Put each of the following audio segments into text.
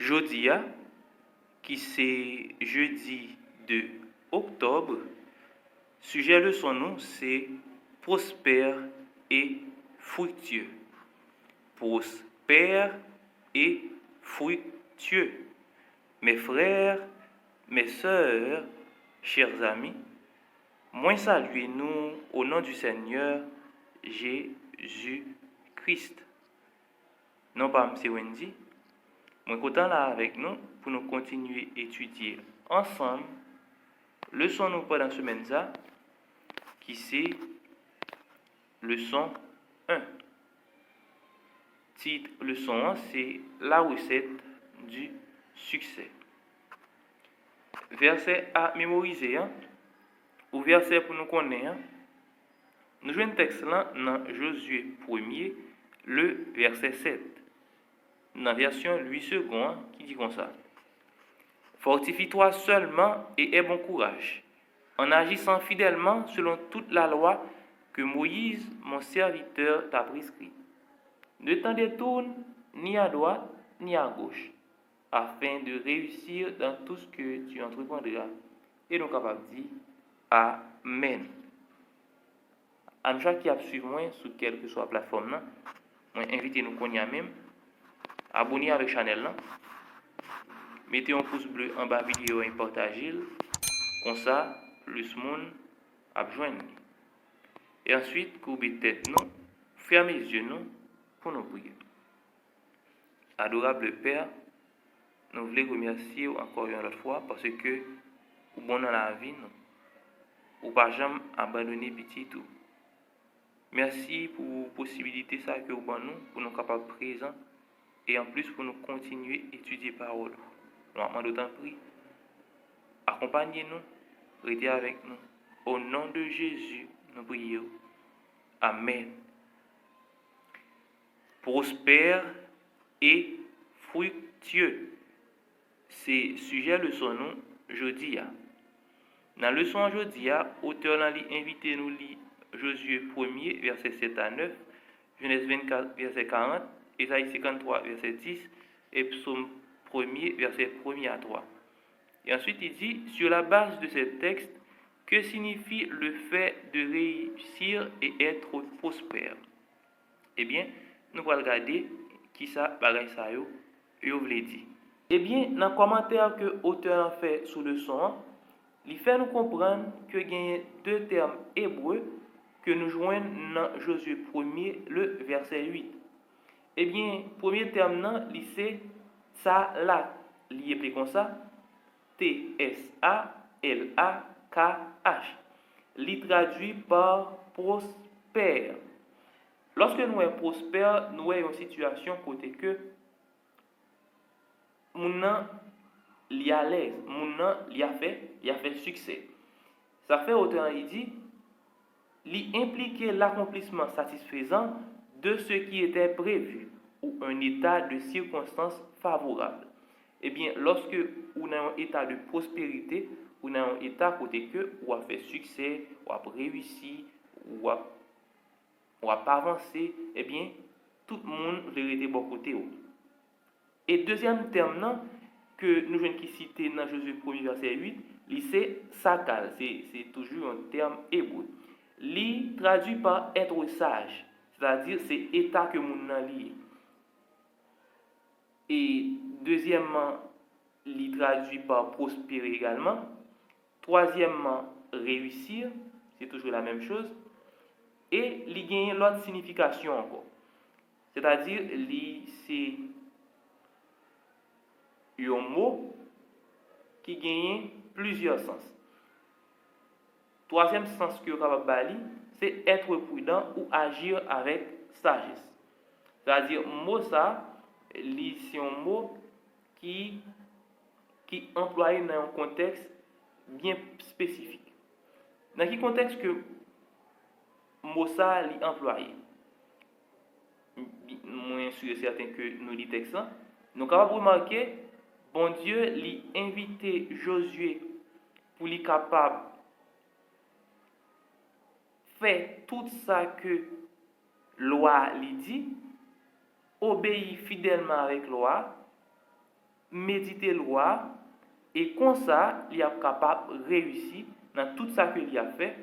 Jodia, qui c'est jeudi 2 octobre, sujet de son nom c'est prospère et fructueux. Prospère et fructueux. Mes frères, mes sœurs, chers amis, moi saluez-nous au nom du Seigneur Jésus-Christ. Non pas M. Wendy, moi content là avec nous pour nous continuer à étudier ensemble leçon nous pendant semaine ça qui c'est leçon 1. Titre leçon 1 c'est la recette du succès. Verset à mémoriser ou verset pour nous connaître. Nous jouons un texte là dans Josué 1er, le verset 7. Dans la version 8 secondes qui dit comme ça. Fortifie-toi seulement et aie bon courage, en agissant fidèlement selon toute la loi que Moïse, mon serviteur, t'a prescrite. Ne t'en détourne ni à droite ni à gauche, afin de réussir dans tout ce que tu entreprendras. Et nous capables de dire Amen. À chaque qui a suivi moi sur quelle que soit la plateforme, là, moi invitez nous qu'on y a même, abonnez avec la chaîne là. Mettez un pouce bleu en bas vidéo et partagez. Comme ça, plus monde a besoin. Et ensuite, courbez tête nous, fermez les yeux nous pour nous prier. Adorable Père, nous voulons remercier encore une autre fois parce que vous bon dans la vie, ou pas jamais abandonner petit tout. Merci pour la possibilité ça que vous bon nous pour nous capables présents et en plus pour nous continuer à étudier parole. Nous d'autant prie. Accompagnez-nous, restez avec nous. Au nom de Jésus, nous prions. Amen. Prospère et fructueux. C'est sujet leçon nous jeudi. Dans la leçon jeudi, auteur l'a invité nous lire Josué 1er verset 7 à 9, Genèse 24 verset 40, Ésaïe 53 verset 10 et Psaume 1er verset 1er à 3. Et ensuite il dit, sur la base de ce texte, que signifie le fait de réussir et être prospère? Eh bien, nous allons regarder qui ça bagaille ça yo voulait dire. Eh bien, dans le commentaire que l'auteur a fait sous le son, il fait nous comprendre que il y a deux termes hébreux que nous joignons dans Josué 1er, le verset 8. Eh bien, premier terme là, c'est ça là, lié comme ça, T-S-A-L-A-K-H. Il traduit par prospère. Lorsque nous sommes prospères, nous sommes une situation côté que nous li à l'aise, li a fait succès. Ça fait autant il dit, li impliquer l'accomplissement satisfaisant de ce qui était prévu ou un état de circonstance favorable. Eh bien, lorsque on a un état de prospérité, on a un état côté que on a fait succès, on a réussi, on a pas avancé, eh bien, tout le monde veut être bon côté. Et deuxième terme là, que nous venons qui citer dans Josué 1er verset 8, c'est sakal, c'est toujours un terme hébreu. Li traduit par être sage, c'est-à-dire c'est état que mon nan lié. Et deuxièmement, li traduit par prospérer également. Troisièmement, réussir, c'est toujours la même chose. Et li gagne l'autre signification encore. C'est-à-dire li c'est un mot qui gagne plusieurs sens. Troisième sens que vous capable bali, c'est être prudent ou agir avec sagesse. C'est-à-dire mot ça, c'est un mot qui employé dans un contexte bien spécifique. Dans quel contexte que mot ça est employé? Moi sûr et certain que nous lisons texte là, nous capable remarquer bon Dieu lui invité Josué pour lui capable faire tout ça que loi lui dit, obéir fidèlement avec loi, méditer loi et comme ça, il est capable de réussir dans tout ça qu'il a fait.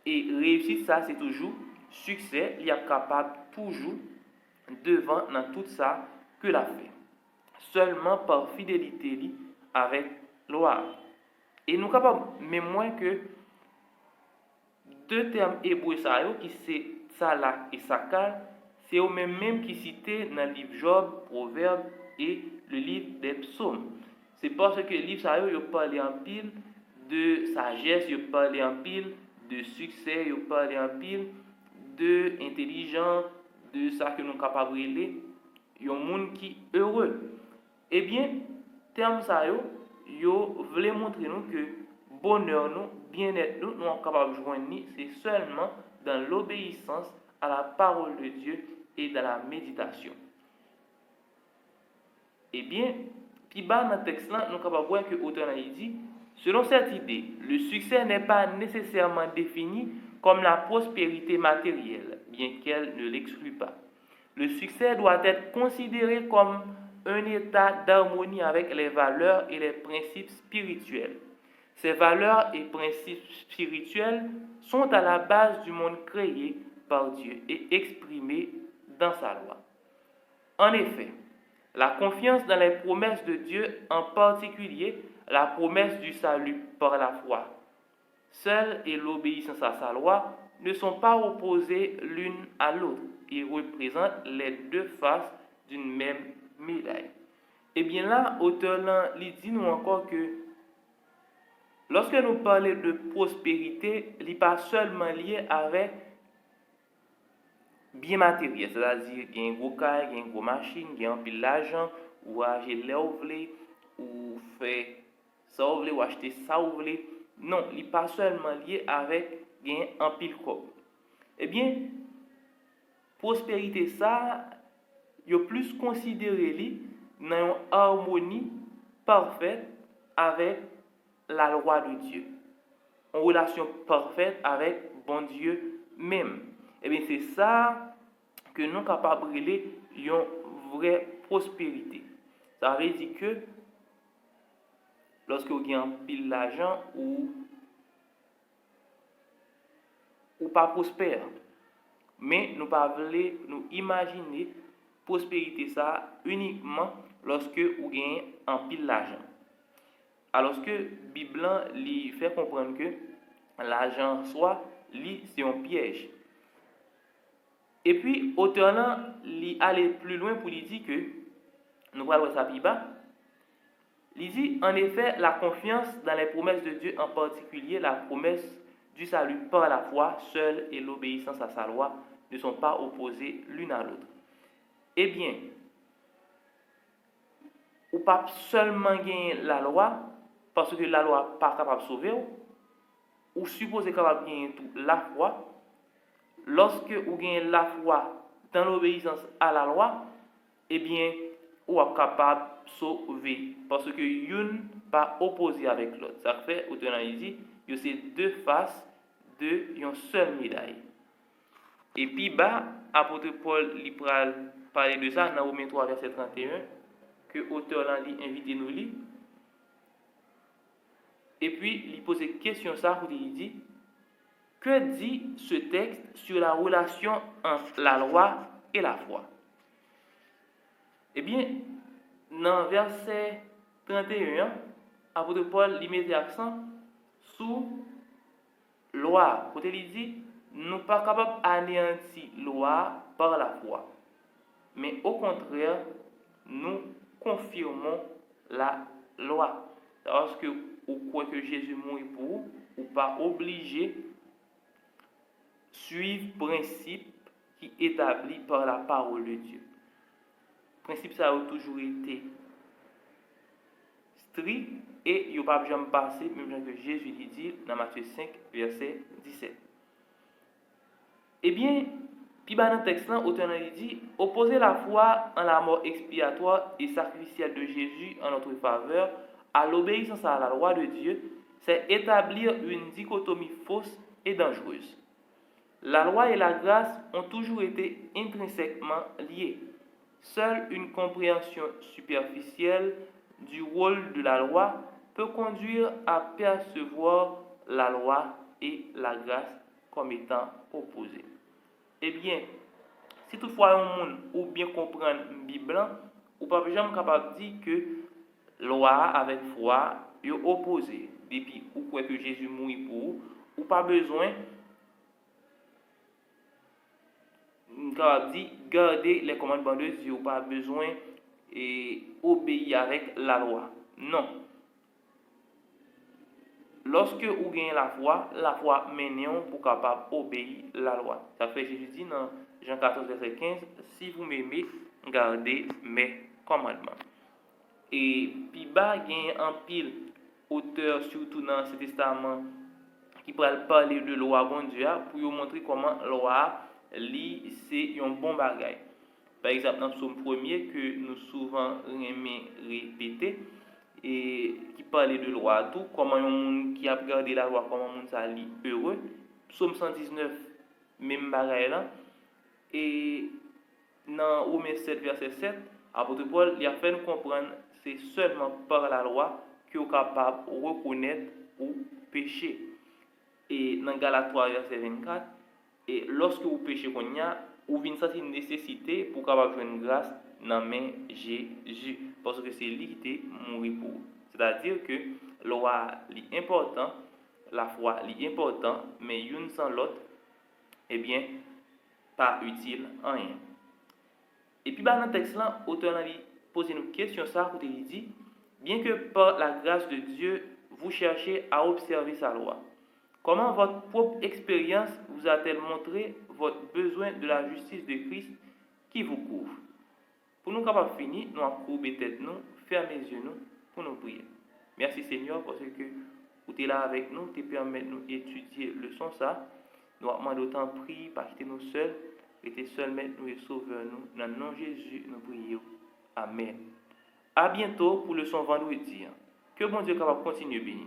Et réussir ça, c'est toujours succès. Il est capable toujours devant dans tout ça que l'a fait. Seulement par fidélité avec loi. Et nous sommes capables, même moins que deux termes hébreux qui c'est Salak et Sakal, c'est eux mêmes qui cités dans le livre Job, Proverbes et le livre des Psaumes. C'est parce que le livre Salak, il parle en pile de sagesse, il parle en pile de succès, il parle en pile de intelligence, de ça que nous sommes capables de relayer. Il y a un monde qui est heureux. Eh bien, terme ça, yo voulait montrer nous que bonheur nous, bien-être nous sommes capables de joindre, c'est seulement dans l'obéissance à la parole de Dieu et dans la méditation. Eh bien, puis bas dans le texte là, nous sommes capables de voir que l'auteur a dit, selon cette idée, le succès n'est pas nécessairement défini comme la prospérité matérielle, bien qu'elle ne l'exclue pas. Le succès doit être considéré comme un état d'harmonie avec les valeurs et les principes spirituels. Ces valeurs et principes spirituels sont à la base du monde créé par Dieu et exprimés dans sa loi. En effet, la confiance dans les promesses de Dieu, en particulier la promesse du salut par la foi, seule et l'obéissance à sa loi ne sont pas opposées l'une à l'autre et représentent les deux faces d'une même médaille. Et bien là, auteur dit nous encore que lorsque nous parlons de prospérité, il n'est pas seulement lié avec bien matériel, c'est-à-dire qu'il y a un gros caille, il y a une grosse machine, il y a un pile d'argent, ou acheter là où vous voulez, ou faire ça où vous voulez, ou acheter ça où vous voulez. Non, il n'est pas seulement lié avec un pile corps. Eh bien, prospérité, ça, il est plus considéré dans une harmonie parfaite avec la loi de Dieu. En relation parfaite avec bon Dieu même. Eh bien, c'est ça que nous sommes capables de relayer une vraie prospérité. Ça veut dire que lorsque vous avez un pile d'argent ou pas prospère, mais nous ne pouvons pas nous imaginer prospérité ça uniquement lorsque vous avez un pile d'argent. Alors que la Bible lui fait comprendre que l'argent soit c'est un piège. Et puis, auteur là, il allait plus loin pour lui dire que, nous allons voir ça plus bas, il dit, en effet, la confiance dans les promesses de Dieu, en particulier la promesse du salut par la foi seule et l'obéissance à sa loi, ne sont pas opposées l'une à l'autre. Eh bien, ou pas seulement gagner la loi, parce que la loi n'est pas capable de sauver, ou supposé capable de gagner tout la foi. Lorsque vous gagnez la foi dans l'obéissance à la loi, eh bien, vous êtes capable de sauver. Parce que l'une pas opposé avec l'autre. Ça fait, au tenant ici, que c'est deux faces d'une seule médaille. Et puis, apôtre Paul parle de ça dans Romains 3, verset 31, que l'auteur l'a invité nous lire. Et puis, il pose une question ça, où il dit, que dit ce texte sur la relation entre la loi et la foi? Eh bien, dans verset 31, apôtre Paul y met l'accent sur loi. Côté il dit, nous ne sommes pas capables d'anéantir la loi par la foi. Mais au contraire, nous confirmons la loi. Parce que vous croyez que Jésus mourit pour vous, ou pas obligé suivre principe qui est établi par la parole de Dieu. Principe ça a toujours été strict et il n'y a pas jamais passé, même que Jésus dit dans Matthieu 5, verset 17. Eh bien, puis dans le texte là, l'auteur dit, opposer la foi en la mort expiatoire et sacrificielle de Jésus en notre faveur à l'obéissance à la loi de Dieu, c'est établir une dichotomie fausse et dangereuse. La loi et la grâce ont toujours été intrinsèquement liées. Seule une compréhension superficielle du rôle de la loi peut conduire à percevoir la loi et la grâce comme étant opposées. Eh bien, si toutefois un monde ou bien comprendre la Bible, ou pas jamais capable de dire que loi avec foi est opposé. Depuis ou quoi que Jésus mourit pour vous, ou pas besoin capable de dire garder les commandements de Dieu, ou pas besoin et obéir avec la loi. Non. Lorsque vous gagnez la foi mène pour capable obéir la loi. Ça fait Jésus dit dans Jean 14, verset 15, si vous m'aimez, gardez mes commandements. Et puis bas gagne en pile auteur surtout dans l'Ancien Testament qui pourrait parler de loi bon Dieu pour vous montrer comment loi c'est un bon bagage. Par exemple dans le psaume 1er que nous souvent aimons répéter et qui parlait de loi tout comment un monde qui a gardé la loi comment un monde ça lit heureux. Psaume 119 même bagage là et dans Romains 7 verset 7 apôtre Paul il a fait nous comprendre c'est seulement par la loi que vous capable de reconnaître ou pécher. Et dans Galates 3 verset 24 et lorsque vous péchez qu'on y a ou vient sentir une nécessité pour capable joindre grâce dans main Jésus parce que c'est lui qui est mort pour vous. C'est-à-dire que la loi est important, la foi est important, mais une sans l'autre eh bien pas utile en rien. Et puis dans le texte là, auteur a posé une question ça pour il dit bien que par la grâce de Dieu, vous cherchez à observer sa loi. Comment votre propre expérience vous a-t-elle montré votre besoin de la justice de Christ qui vous couvre? Pour nous capables de finir, nous courber tête nous, fermer les yeux nous pour nous prier. Merci Seigneur parce que vous êtes là avec nous, tu permets de nous étudier le son ça. Nous demandons autant prier, pas quitter nous seuls, rester seuls, mettre nous et sauveur nous. Dans le nom de Jésus, nous prions. Amen. À bientôt pour le son vendredi. Que bon Dieu capable continuer bénir.